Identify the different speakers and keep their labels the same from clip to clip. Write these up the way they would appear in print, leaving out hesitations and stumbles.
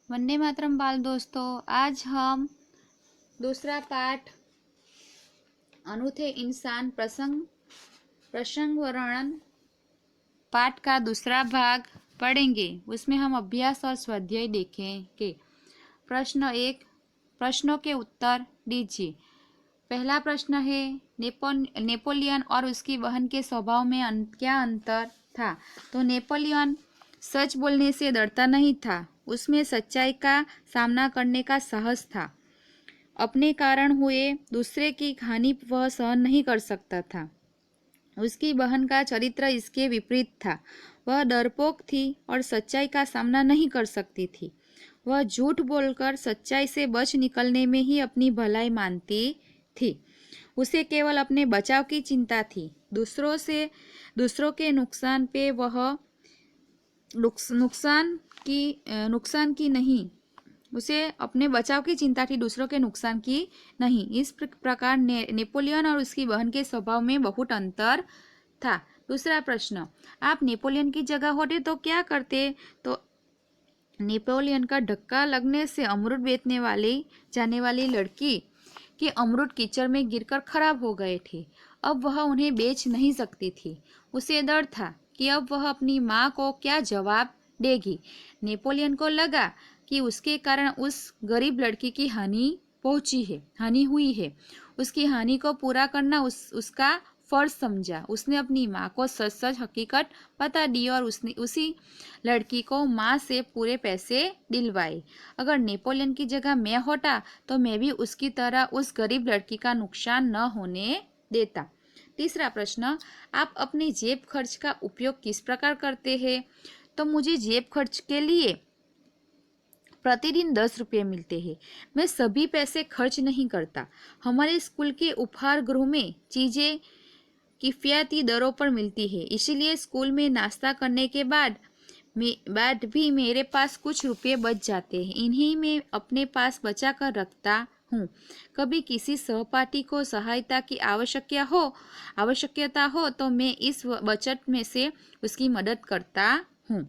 Speaker 1: वंदे मातरम बाल दोस्तों, आज हम दूसरा पाठ अनूठे इंसान प्रसंग वर्णन पाठ का दूसरा भाग पढ़ेंगे। उसमें हम अभ्यास और स्वाध्याय देखेंगे। प्रश्न 1, प्रश्नों के उत्तर दीजिए। पहला प्रश्न है, नेपोलियन और उसकी बहन के स्वभाव में क्या अंतर था? तो नेपोलियन सच बोलने से डरता नहीं था, उसमें सच्चाई का सामना करने का साहस था। अपने कारण हुए दूसरे की हानि वह सहन नहीं कर सकता था। उसकी बहन का चरित्र इसके विपरीत था। वह डरपोक थी और सच्चाई का सामना नहीं कर सकती थी। वह झूठ बोलकर सच्चाई से बच निकलने में ही अपनी भलाई मानती थी। उसे केवल अपने बचाव की चिंता थी। दूसरों के नुकसान पे वह नुकसान की नहीं, उसे अपने बचाव की चिंता थी, दूसरों के नुकसान की नहीं। इस प्रकार नेपोलियन और उसकी बहन के स्वभाव में बहुत अंतर था। दूसरा प्रश्न, आप नेपोलियन की जगह होते तो क्या करते? तो नेपोलियन का धक्का लगने से अमरूद बेचने जाने वाली लड़की के अमरूद कीचड़ में गिरकर खराब हो गए थे। अब वह उन्हें बेच नहीं सकती थी। उसे डर था कि अब वह अपनी माँ को क्या जवाब देगी। नेपोलियन को लगा कि उसके कारण उस गरीब लड़की की हानि हुई है। उसकी हानि को पूरा करना उसका फर्ज समझा। उसने अपनी माँ को सच हकीकत बता दी और उसने उसी लड़की को माँ से पूरे पैसे दिलवाए। अगर नेपोलियन की जगह मैं होता तो मैं भी उसकी तरह उस गरीब लड़की का नुकसान न होने देता। तीसरा प्रश्न, आप अपने जेब खर्च का उपयोग किस प्रकार करते हैं? तो मुझे जेब खर्च के लिए प्रतिदिन 10 रुपये मिलते हैं। मैं सभी पैसे खर्च नहीं करता। हमारे स्कूल के उपहार गृह में चीज़ें किफ़ायती दरों पर मिलती है, इसीलिए स्कूल में नाश्ता करने के बाद भी मेरे पास कुछ रुपये बच जाते हैं। इन्हीं में अपने पास बचा कर रखता हूँ। कभी किसी सहपाठी को सहायता की आवश्यकता हो तो मैं इस बचत में से उसकी मदद करता हूँ।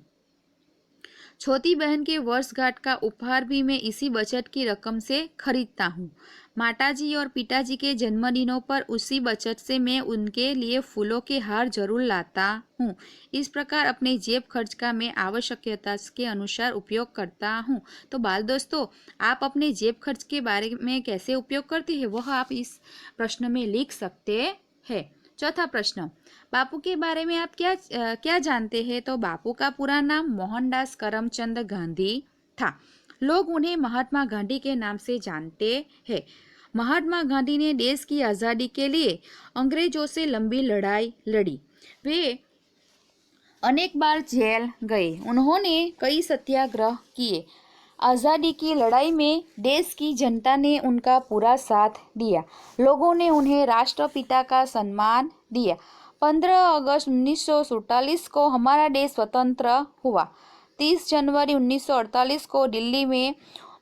Speaker 1: छोटी बहन के वर्षगांठ का उपहार भी मैं इसी बचत की रकम से खरीदता हूँ। माताजी और पिताजी के जन्मदिनों पर उसी बचत से मैं उनके लिए फूलों के हार जरूर लाता हूँ। इस प्रकार अपने जेब खर्च का मैं आवश्यकता के अनुसार उपयोग करता हूँ। तो बाल दोस्तों, आप अपने जेब खर्च के बारे में कैसे उपयोग करते हैं वह आप इस प्रश्न में लिख सकते हैं। चौथा प्रश्न, बापू के बारे में आप क्या जानते हैं? तो बापू का पूरा नाम मोहनदास करमचंद गांधी था। लोग उन्हें महात्मा गांधी के नाम से जानते हैं। महात्मा गांधी ने देश की आज़ादी के लिए अंग्रेजों से लंबी लड़ाई लड़ी। वे अनेक बार जेल गए। उन्होंने कई सत्याग्रह किए। आज़ादी की लड़ाई में देश की जनता ने उनका पूरा साथ दिया। लोगों ने उन्हें राष्ट्रपिता का सम्मान दिया। 15 अगस्त 1947 को हमारा देश स्वतंत्र हुआ। 30 जनवरी 1948 को दिल्ली में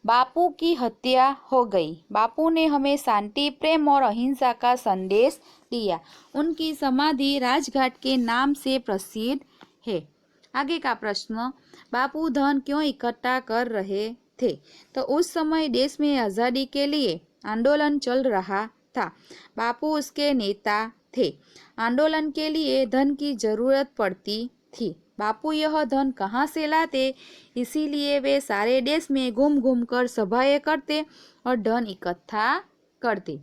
Speaker 1: बापू की हत्या हो गई। बापू ने हमें शांति, प्रेम और अहिंसा का संदेश दिया। उनकी समाधि राजघाट के नाम से प्रसिद्ध है। आगे का प्रश्न, बापू धन क्यों इकट्ठा कर रहे थे? तो उस समय देश में आज़ादी के लिए आंदोलन चल रहा था। बापू उसके नेता थे। आंदोलन के लिए धन की जरूरत पड़ती थी। बापू यह धन कहाँ से लाते? इसीलिए वे सारे देश में घूम घूम कर सभाएं करते और धन इकट्ठा करते।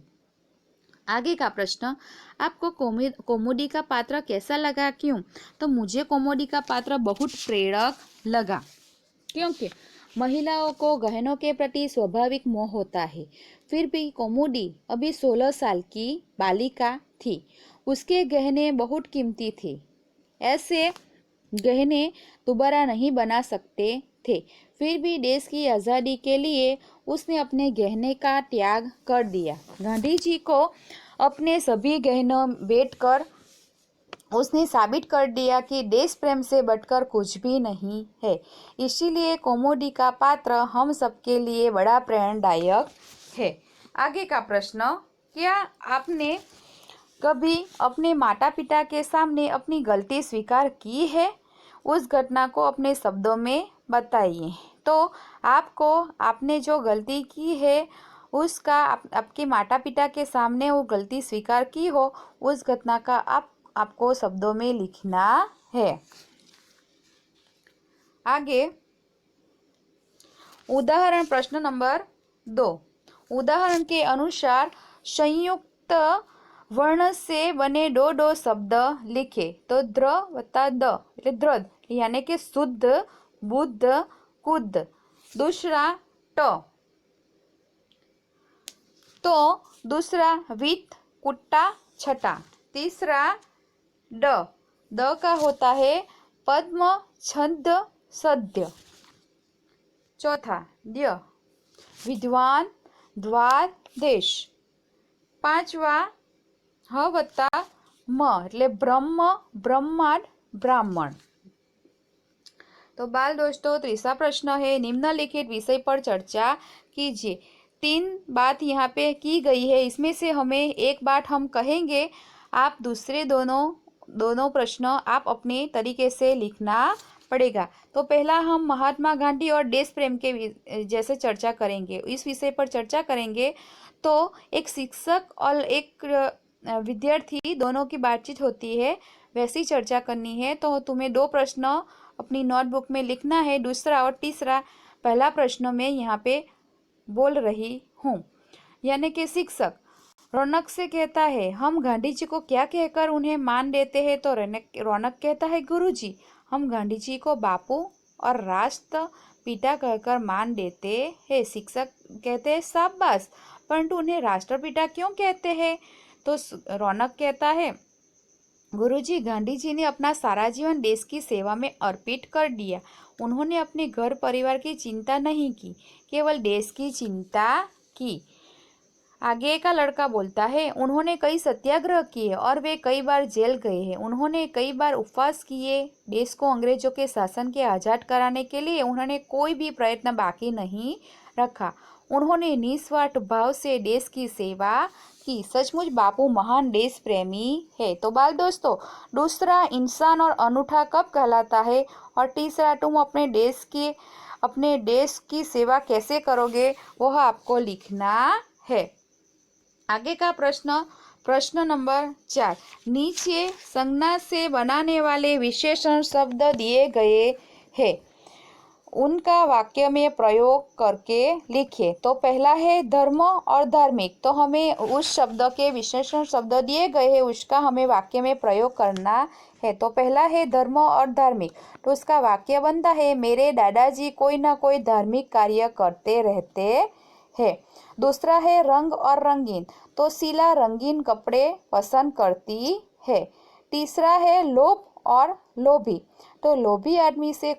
Speaker 1: आगे का प्रश्न, आपको कौमुदी का पात्र कैसा लगा, क्यों? तो मुझे कौमुदी का पात्र बहुत प्रेरक लगा, क्योंकि महिलाओं को गहनों के प्रति स्वाभाविक मोह होता है। फिर भी कौमुदी अभी 16 साल की बालिका थी। उसके गहने बहुत कीमती थे। ऐसे गहने दोबारा नहीं बना सकते थे। फिर भी देश की आज़ादी के लिए उसने अपने गहने का त्याग कर दिया। गांधी जी को अपने सभी गहनों बेचकर उसने साबित कर दिया कि देश प्रेम से बढ़कर कुछ भी नहीं है। इसीलिए कौमुदी का पात्र हम सबके लिए बड़ा प्रेरणादायक है। आगे का प्रश्न, क्या आपने कभी अपने माता पिता के सामने अपनी गलती स्वीकार की है? उस घटना को अपने शब्दों में बताइए। तो आपने जो गलती की है उसका आपके माता पिता के सामने वो गलती स्वीकार की हो, उस घटना का आपको शब्दों में लिखना है। आगे उदाहरण प्रश्न नंबर 2। उदाहरण के अनुसार संयुक्त वर्ण से बने दो शब्द लिखे। तो द्र वत्ता द એટલે દ્રદ यानी कि शुद्ध, बुद्ध, कुद। दूसरा ट, तो दूसरा वित्त, कुट्टा, छटा। तीसरा ड, द का होता है पद्म, छंद, सद्य। चौथा द्य, विद्वान, द्वार, देश। पांचवा ह वत्ता म એટલે ब्रह्म, ब्रह्मांड, ब्राह्मण। तो बाल दोस्तों, तीसरा प्रश्न है निम्नलिखित विषय पर चर्चा कीजिए। 3 बात यहाँ पे की गई है, इसमें से हमें एक बात हम कहेंगे, आप दूसरे दोनों प्रश्न आप अपने तरीके से लिखना पड़ेगा। तो पहला हम महात्मा गांधी और देश प्रेम के जैसे चर्चा करेंगे, इस विषय पर चर्चा करेंगे। तो एक शिक्षक और एक विद्यार्थी दोनों की बातचीत होती है, वैसी चर्चा करनी है। तो तुम्हें 2 प्रश्न अपनी नोटबुक में लिखना है, दूसरा और तीसरा पहला प्रश्न में यहाँ पे बोल रही हूँ। यानी कि शिक्षक रौनक से कहता है, हम गांधी जी को क्या कहकर उन्हें मान देते हैं? तो रौनक कहता है, गुरुजी, हम गांधी जी को बापू और राष्ट्र पिता कहकर मान देते हैं। शिक्षक कहते हैं, शाबाश, परंतु उन्हें राष्ट्रपिता क्यों कहते हैं? तो रौनक कहता है, गुरुजी, गांधी जी ने अपना सारा जीवन देश की सेवा में अर्पित कर दिया। उन्होंने अपने घर परिवार की चिंता नहीं की, केवल देश की चिंता की। आगे का लड़का बोलता है, उन्होंने कई सत्याग्रह किए और वे कई बार जेल गए हैं। उन्होंने कई बार उपवास किए। देश को अंग्रेजों के शासन के आज़ाद कराने के लिए उन्होंने कोई भी प्रयत्न बाकी नहीं रखा। उन्होंने निस्वार्थ भाव से देश की सेवा की। सचमुच बापू महान देश प्रेमी है। तो बाल दोस्तों, दूसरा इंसान और अनूठा कब कहलाता है, और तीसरा तुम अपने देश की सेवा कैसे करोगे, वह आपको लिखना है। आगे का प्रश्न नंबर 4। नीचे संज्ञा से बनाने वाले विशेषण शब्द दिए गए हैं, उनका वाक्य में प्रयोग करके लिखिए। तो पहला है धर्म और धार्मिक। तो हमें उस शब्द के विशेषण शब्द दिए गए हैं, उसका हमें वाक्य में प्रयोग करना है। तो पहला है धर्म और धार्मिक, तो उसका वाक्य बनता है, मेरे दादाजी कोई ना कोई धार्मिक कार्य करते रहते हैं। दूसरा है रंग और रंगीन, तो शीला रंगीन कपड़े पसंद करती है। तीसरा है लोभ और लोभी, तो लोभी आदमी से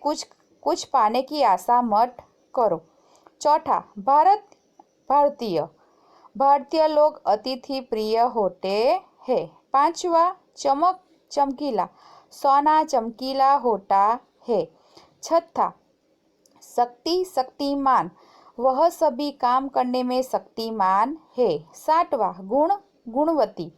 Speaker 1: कुछ पाने की आशा मत करो। चौथा भारतीय लोग अतिथि प्रिय होते हैं। पांचवा चमकीला, सोना चमकीला होता है। छठा शक्तिमान, वह सभी काम करने में शक्तिमान है। सातवां गुणवती,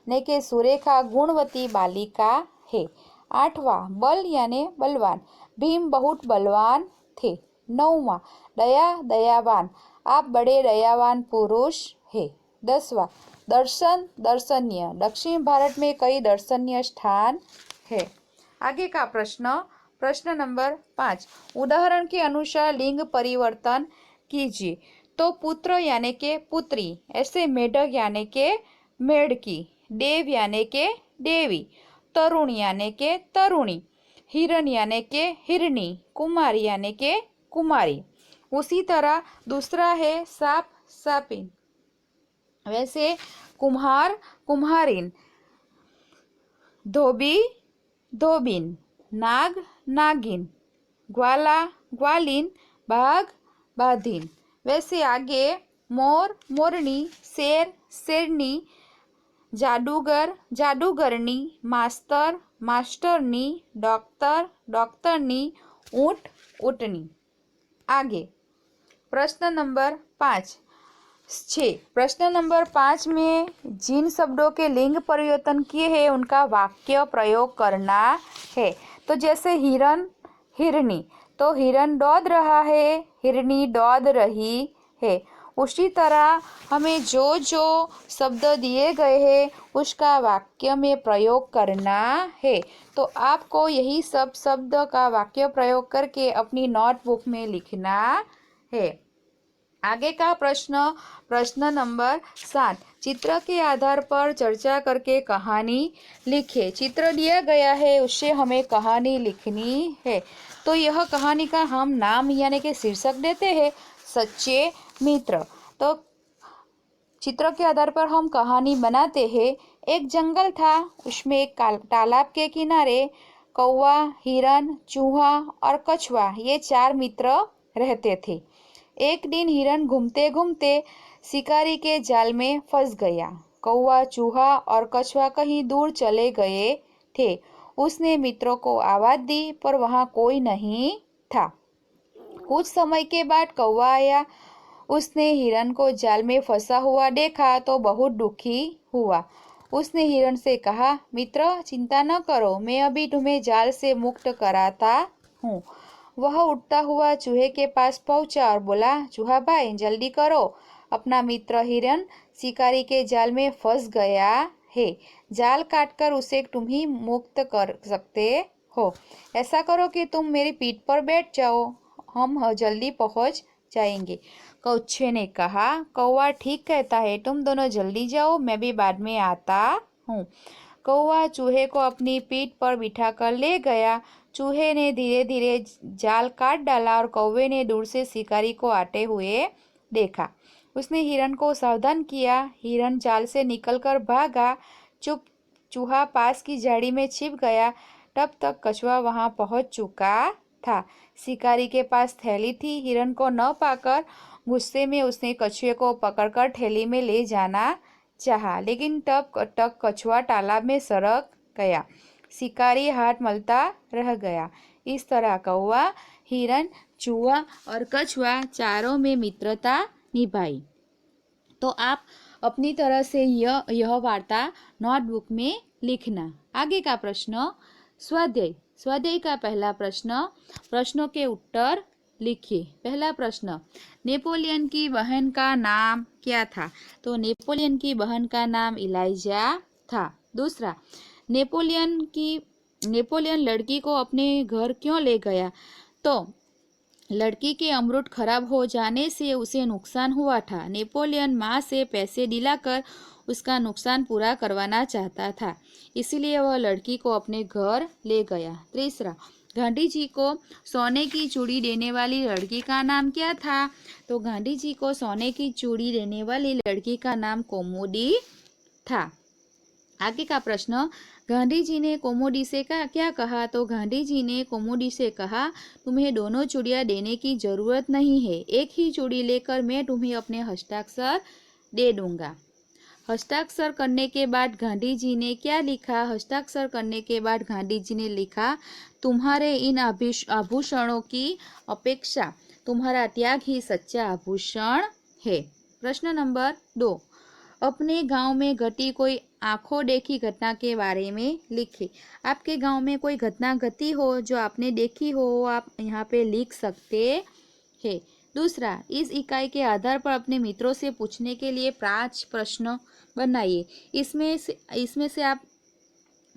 Speaker 1: ने के सुरेखा गुणवती बालिका है। आठवां बल यानी बलवान, भीम बहुत बलवान थे। नौवां दयावान, आप बड़े दयावान पुरुष है। 10वां दर्शनीय, दक्षिण भारत में कई दर्शनीय स्थान है। आगे का प्रश्न नंबर 5। उदाहरण के अनुसार लिंग परिवर्तन कीजिए। तो पुत्र यानी के पुत्री, ऐसे मेढक यानी के मेढकी, देव यानी के देवी, तरुण यानी के तरुणी, हिरण यानी के हिरणी, कुमार यानी के कुमारी। उसी तरह दूसरा है साप सापिन, वैसे कुम्हार कुम्हारिन, धोबी धोबिन, नाग नागिन, ग्वाला ग्वालिन, बाघ बाधिन। वैसे आगे मोर मोरनी, शेर शेरनी, जादूगर जादूगरनी, मास्टर मास्टरनी, डॉक्टर डॉक्टरनी, ऊंट ऊँटनी। आगे प्रश्न नंबर 6। प्रश्न नंबर 5 में जिन शब्दों के लिंग परिवर्तन किए हैं उनका वाक्य प्रयोग करना है। तो जैसे हिरण हिरणी, तो हिरन दौड़ रहा है, हिरनी दौड़ रही है। उसी तरह हमें जो जो शब्द दिए गए हैं उसका वाक्य में प्रयोग करना है। तो आपको यही सब शब्द का वाक्य प्रयोग करके अपनी नोटबुक में लिखना है। आगे का प्रश्न नंबर 7। चित्र के आधार पर चर्चा करके कहानी लिखे। चित्र दिया गया है, उससे हमें कहानी लिखनी है। तो यह कहानी का हम नाम यानी कि शीर्षक देते हैं सच्चे मित्र। तो चित्र के आधार पर हम कहानी बनाते हैं। एक जंगल था, उसमें एक तालाब के किनारे कौवा, हिरन, चूहा और कछुआ ये 4 मित्र रहते थे। एक दिन हिरन घूमते घूमते शिकारी के जाल में फंस गया। कौवा, चूहा और कछुआ कहीं दूर चले गए थे। उसने मित्रों को आवाज दी पर वहां कोई नहीं था। कुछ समय के बाद कौवा आया। उसने हिरन को जाल में फंसा हुआ देखा तो बहुत दुखी हुआ। उसने हिरन से कहा, मित्र चिंता न करो, मैं अभी तुम्हें जाल से मुक्त कराता हूँ। वह उड़ता हुआ चूहे के पास पहुंचा और बोला, चूहा भाई जल्दी करो, अपना मित्र हिरन शिकारी के जाल में फंस गया है। जाल काटकर उसे तुम ही मुक्त कर सकते हो। ऐसा करो कि तुम मेरी पीठ पर बैठ जाओ, हम जल्दी पहुंच जाएंगे। कौवे ने कहा, कौवा ठीक कहता है, तुम दोनों जल्दी जाओ, मैं भी बाद में आता हूँ। कौवा चूहे को अपनी पीठ पर बिठाकर ले गया। चूहे ने धीरे धीरे जाल काट डाला और कौवे ने दूर से शिकारी को आते हुए देखा। उसने हिरन को सावधान किया। हिरन जाल से निकलकर भागा। चूहा पास की झाड़ी में छिप गया। तब तक कछुआ वहां पहुंच चुका था। शिकारी के पास थैली थी। हिरन को न पाकर गुस्से में उसने कछुए को पकड़कर थैली में ले जाना चाहा, लेकिन तब तक कछुआ तालाब में सरक गया। शिकारी हाथ मलता रह गया। इस तरह कौवा, हिरन, चूहा और कछुआ चारों में मित्रता निभाई। तो आप अपनी तरह से यह वार्ता नोटबुक में लिखना। आगे का प्रश्न स्वाध्याय। स्वाध्याय का पहला प्रश्नों के उत्तर लिखिए। पहला प्रश्न, नेपोलियन की बहन का नाम क्या था? तो नेपोलियन की बहन का नाम इलाइजा था। दूसरा, नेपोलियन लड़की को अपने घर क्यों ले गया? तो लड़की के अमरूद खराब हो जाने से उसे नुकसान हुआ था। नेपोलियन माँ से पैसे दिलाकर उसका नुकसान पूरा करवाना चाहता था, इसलिए वह लड़की को अपने घर ले गया। तीसरा, गांधी जी को सोने की चूड़ी देने वाली लड़की का नाम क्या था? तो गांधी जी को सोने की चूड़ी देने वाली लड़की का नाम कोमोडी था। आगे का प्रश्न, गांधी जी ने कोमोडी से क्या कहा? तो गांधी जी ने कोमोडी से कहा, तुम्हें दोनों चूड़ियाँ देने की जरूरत नहीं है, एक ही चूड़ी लेकर मैं तुम्हें अपने हस्ताक्षर दे दूंगा। हस्ताक्षर करने के बाद गांधी जी ने क्या लिखा? हस्ताक्षर करने के बाद गांधी जी ने लिखा, तुम्हारे इन आभूषणों की अपेक्षा तुम्हारा त्याग ही सच्चा आभूषण है। प्रश्न नंबर 2, अपने गांव में घटी कोई आंखों देखी घटना के बारे में लिखिए। आपके गांव में कोई घटना घटी हो जो आपने देखी हो, आप यहाँ पे लिख सकते हैं। दूसरा, इस इकाई के आधार पर अपने मित्रों से पूछने के लिए 5 प्रश्न बनाइए। इसमें से आप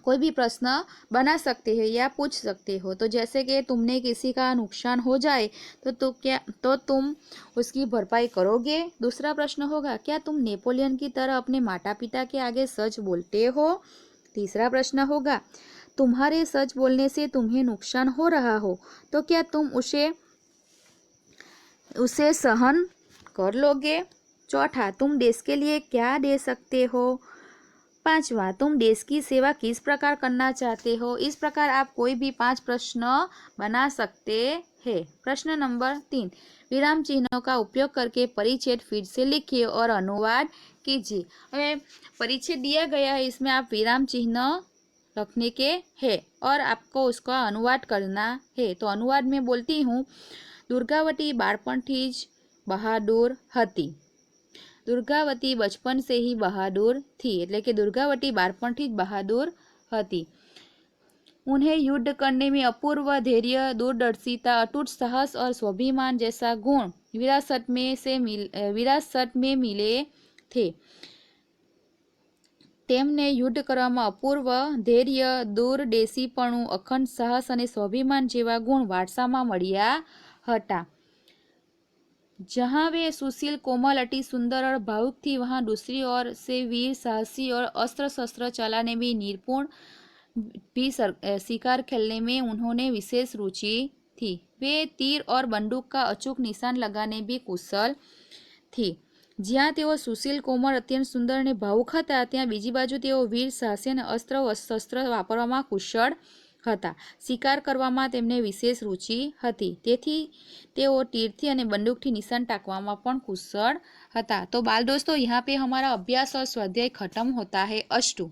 Speaker 1: कोई भी प्रश्न बना सकते हैं या पूछ सकते हो। तो जैसे कि तुमने किसी का नुकसान हो जाए तो तुम उसकी भरपाई करोगे। दूसरा प्रश्न होगा, क्या तुम नेपोलियन की तरह अपने माता पिता के आगे सच बोलते हो? तीसरा प्रश्न होगा, तुम्हारे सच बोलने से तुम्हें नुकसान हो रहा हो तो क्या तुम उसे सहन कर लोगे? चौथा, तुम देश के लिए क्या दे सकते हो? पांचवा, तुम देश की सेवा किस प्रकार करना चाहते हो? इस प्रकार आप कोई भी 5 प्रश्न बना सकते हैं। प्रश्न नंबर 3, विराम चिन्हों का उपयोग करके परिच्छेद फिर से लिखिए और अनुवाद कीजिए। अब परिच्छेद दिया गया है, इसमें आप विराम चिन्ह रखने के हैं और आपको उसका अनुवाद करना है। तो अनुवाद में बोलती हूँ, दुर्गावती बाळपणथी ज बहादुर हती। दुर्गावती बचपन से ही बहादुर थी, એટલે કે દુર્ગાવતી બાળપણથી જ બહાદુર હતી। उन्हें युद्ध करने में अपूर्व धैर्य, दूरदर्शिता, अटूट साहस और स्वाभिमान जैसा गुण विरासत में मिले थे। તેમને યુદ્ધ કરવામાં અપૂર્વ ધૈર્ય, દૂરદેશીપણું, અખંડ સાહસ અને સ્વાભિમાન જેવા ગુણ વારસામાં મળ્યા હતા। जहाँ वे सुशील, कोमल, अति सुंदर और भावुक थी, वहाँ दूसरी ओर से वीर, साहसी और अस्त्र शस्त्र चलाने में निपुण भी शिकार खेलने में उन्होंने विशेष रुचि थी। वे तीर और बंदूक का अचूक निशान लगाने भी कुशल थी। જ્યાં તેઓ સુશીલ, કોમળ, અત્યંત સુંદર અને ભાવુક હતા, ત્યાં બીજી બાજુ તેઓ વીર, સાહસી અને અસ્ત્ર શસ્ત્ર વાપરવામાં કુશળ હતા। શિકાર કરવામાં તેમને વિશેષ રુચિ હતી, તેથી તેઓ તીરથી અને बंदूकથી निशान टाकવામાં પણ कुशल હતા। तो बाल दोस्तों, यहाँ पे हमारा अभ्यास और स्वाध्याय खत्म होता है। अष्टू।